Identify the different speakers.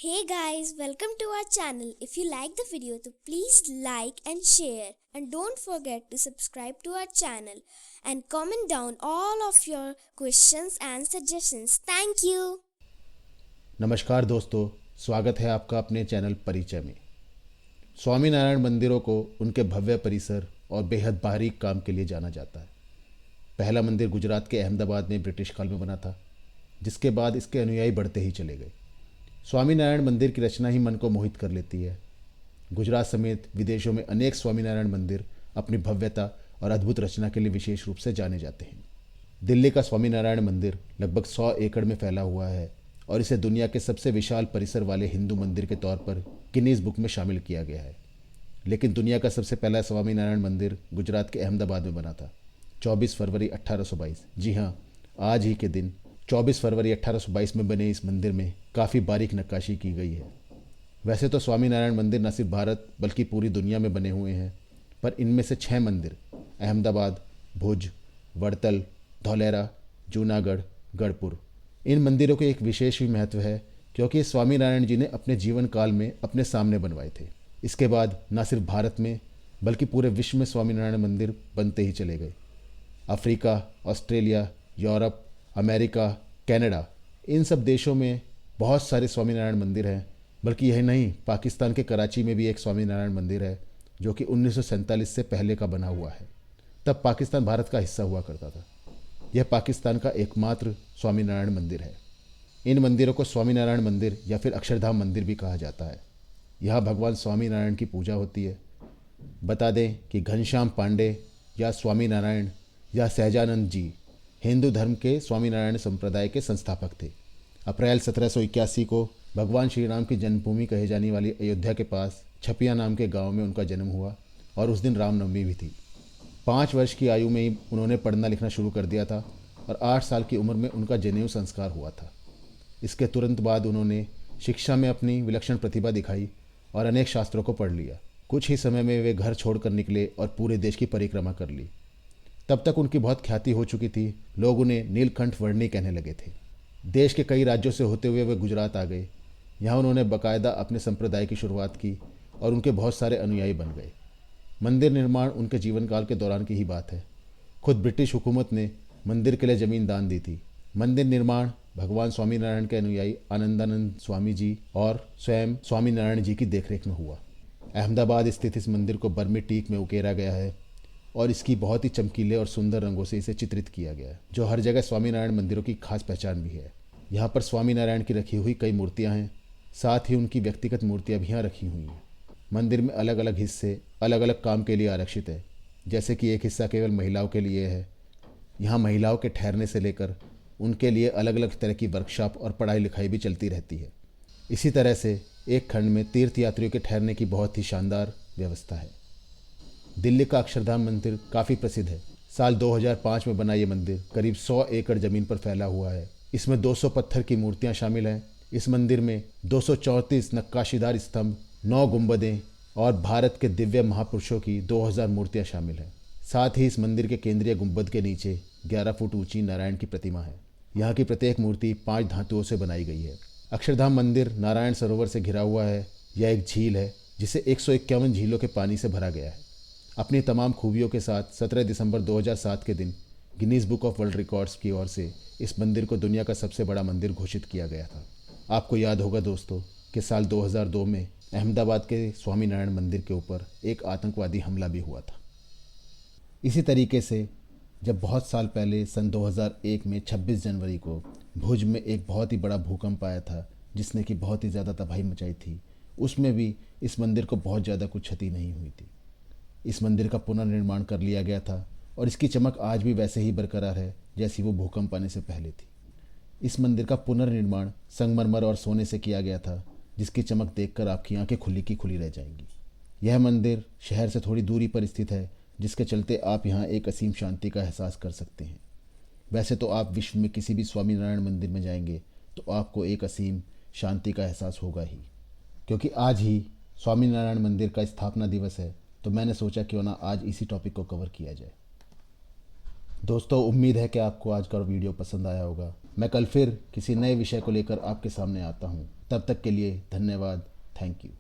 Speaker 1: Hey guys, welcome to our channel. If you like the video, तो please like and share, and don't forget to subscribe to our channel and comment down all of your questions and suggestions. Thank you.
Speaker 2: नमस्कार दोस्तों, स्वागत है आपका अपने channel परिचय में। स्वामीनारायण मंदिरों को उनके भव्य परिसर और बेहद बारीक काम के लिए जाना जाता है। पहला मंदिर गुजरात के अहमदाबाद में ब्रिटिश काल में बना था, जिसके बाद इसके अनुयायी बढ़ते ही चले गए। स्वामीनारायण मंदिर की रचना ही मन को मोहित कर लेती है। गुजरात समेत विदेशों में अनेक स्वामीनारायण मंदिर अपनी भव्यता और अद्भुत रचना के लिए विशेष रूप से जाने जाते हैं। दिल्ली का स्वामीनारायण मंदिर लगभग 100 एकड़ में फैला हुआ है और इसे दुनिया के सबसे विशाल परिसर वाले हिंदू मंदिर के तौर पर गिनीज बुक में शामिल किया गया है। लेकिन दुनिया का सबसे पहला स्वामीनारायण मंदिर गुजरात के अहमदाबाद में बना था, 24 फरवरी 1822। जी हाँ, आज ही के दिन 24 फरवरी 1822 में बने इस मंदिर में काफ़ी बारीक नक्काशी की गई है। वैसे तो स्वामीनारायण मंदिर न सिर्फ भारत बल्कि पूरी दुनिया में बने हुए हैं, पर इनमें से 6 मंदिर अहमदाबाद, भुज, वड़तल, धौलेरा, जूनागढ़, गढ़पुर, इन मंदिरों के एक विशेष भी महत्व है, क्योंकि स्वामीनारायण जी ने अपने जीवन काल में अपने सामने बनवाए थे। इसके बाद न सिर्फ भारत में बल्कि पूरे विश्व में स्वामीनारायण मंदिर बनते ही चले गए। Africa, Australia, Europe, America, Canada, इन सब देशों में बहुत सारे स्वामीनारायण मंदिर हैं। बल्कि यही नहीं, पाकिस्तान के कराची में भी एक स्वामीनारायण मंदिर है, जो कि 1947 से पहले का बना हुआ है। तब पाकिस्तान भारत का हिस्सा हुआ करता था। यह पाकिस्तान का एकमात्र स्वामीनारायण मंदिर है। इन मंदिरों को स्वामीनारायण मंदिर या फिर अक्षरधाम मंदिर भी कहा जाता है। यहाँ भगवान स्वामीनारायण की पूजा होती है। बता दें कि घनश्याम पांडे या स्वामीनारायण या सहजानंद जी हिंदू धर्म के स्वामीनारायण संप्रदाय के संस्थापक थे। अप्रैल 1781 को भगवान श्री राम की जन्मभूमि कही जाने वाली अयोध्या के पास छपिया नाम के गांव में उनका जन्म हुआ और उस दिन रामनवमी भी थी। 5 वर्ष की आयु में ही उन्होंने पढ़ना लिखना शुरू कर दिया था और 8 साल की उम्र में उनका जनेऊ संस्कार हुआ था। इसके तुरंत बाद उन्होंने शिक्षा में अपनी विलक्षण प्रतिभा दिखाई और अनेक शास्त्रों को पढ़ लिया। कुछ ही समय में वे घर छोड़कर निकले और पूरे देश की परिक्रमा कर ली। तब तक उनकी बहुत ख्याति हो चुकी थी, लोग उन्हें नीलकंठ वर्णी कहने लगे थे। देश के कई राज्यों से होते हुए वे गुजरात आ गए। यहाँ उन्होंने बाकायदा अपने संप्रदाय की शुरुआत की और उनके बहुत सारे अनुयायी बन गए। मंदिर निर्माण उनके जीवन काल के दौरान की ही बात है। खुद ब्रिटिश हुकूमत ने मंदिर के लिए ज़मीन दान दी थी। मंदिर निर्माण भगवान स्वामीनारायण के अनुयायी आनंदानंद स्वामी जी और स्वयं स्वामीनारायण जी की देखरेख में हुआ। अहमदाबाद स्थित इस मंदिर को बर्मी टीक में उकेरा गया है और इसकी बहुत ही चमकीले और सुंदर रंगों से इसे चित्रित किया गया है, जो हर जगह स्वामीनारायण मंदिरों की खास पहचान भी है। यहाँ पर स्वामीनारायण की रखी हुई कई मूर्तियाँ हैं, साथ ही उनकी व्यक्तिगत मूर्तियाँ भी यहाँ रखी हुई हैं। मंदिर में अलग अलग हिस्से अलग अलग काम के लिए आरक्षित है। जैसे कि एक हिस्सा केवल महिलाओं के लिए है। यहाँ महिलाओं के ठहरने से लेकर उनके लिए अलग अलग तरह की वर्कशॉप और पढ़ाई लिखाई भी चलती रहती है। इसी तरह से एक खंड में तीर्थयात्रियों के ठहरने की बहुत ही शानदार व्यवस्था है। दिल्ली का अक्षरधाम मंदिर काफ़ी प्रसिद्ध है। साल 2005 में बना ये मंदिर करीब 100 एकड़ ज़मीन पर फैला हुआ है। इसमें 200 पत्थर की मूर्तियाँ शामिल हैं। इस मंदिर में 234 नक्काशीदार स्तंभ, 9 गुंबदें और भारत के दिव्य महापुरुषों की 2000 मूर्तियाँ शामिल हैं। साथ ही इस मंदिर के केंद्रीय गुंबद के नीचे 11 फुट ऊंची नारायण की प्रतिमा है। यहाँ की प्रत्येक मूर्ति 5 धातुओं से बनाई गई है। अक्षरधाम मंदिर नारायण सरोवर से घिरा हुआ है। यह एक झील है जिसे 151 झीलों के पानी से भरा गया है। अपनी तमाम खूबियों के साथ 17 दिसंबर 2007 के दिन Guinness book of world records की ओर से इस मंदिर को दुनिया का सबसे बड़ा मंदिर घोषित किया गया था। आपको याद होगा दोस्तों कि साल 2002 में अहमदाबाद के स्वामीनारायण मंदिर के ऊपर एक आतंकवादी हमला भी हुआ था। इसी तरीके से जब बहुत साल पहले सन 2001 में 26 जनवरी को भुज में एक बहुत ही बड़ा भूकंप आया था, जिसने कि बहुत ही ज़्यादा तबाही मचाई थी, उसमें भी इस मंदिर को बहुत ज़्यादा कुछ क्षति नहीं हुई थी। इस मंदिर का पुनर्निर्माण कर लिया गया था और इसकी चमक आज भी वैसे ही बरकरार है जैसी वो भूकंप आने से पहले थी। इस मंदिर का पुनर्निर्माण संगमरमर और सोने से किया गया था, जिसकी चमक देखकर आपकी आंखें खुली की खुली रह जाएंगी। यह मंदिर शहर से थोड़ी दूरी पर स्थित है, जिसके चलते आप यहाँ एक असीम शांति का एहसास कर सकते हैं। वैसे तो आप विश्व में किसी भी स्वामीनारायण मंदिर में जाएंगे तो आपको एक असीम शांति का एहसास होगा ही, क्योंकि आज ही स्वामीनारायण मंदिर का स्थापना दिवस है। तो मैंने सोचा क्यों ना आज इसी टॉपिक को कवर किया जाए। दोस्तों, उम्मीद है कि आपको आज का वीडियो पसंद आया होगा। मैं कल फिर किसी नए विषय को लेकर आपके सामने आता हूँ। तब तक के लिए धन्यवाद। Thank you.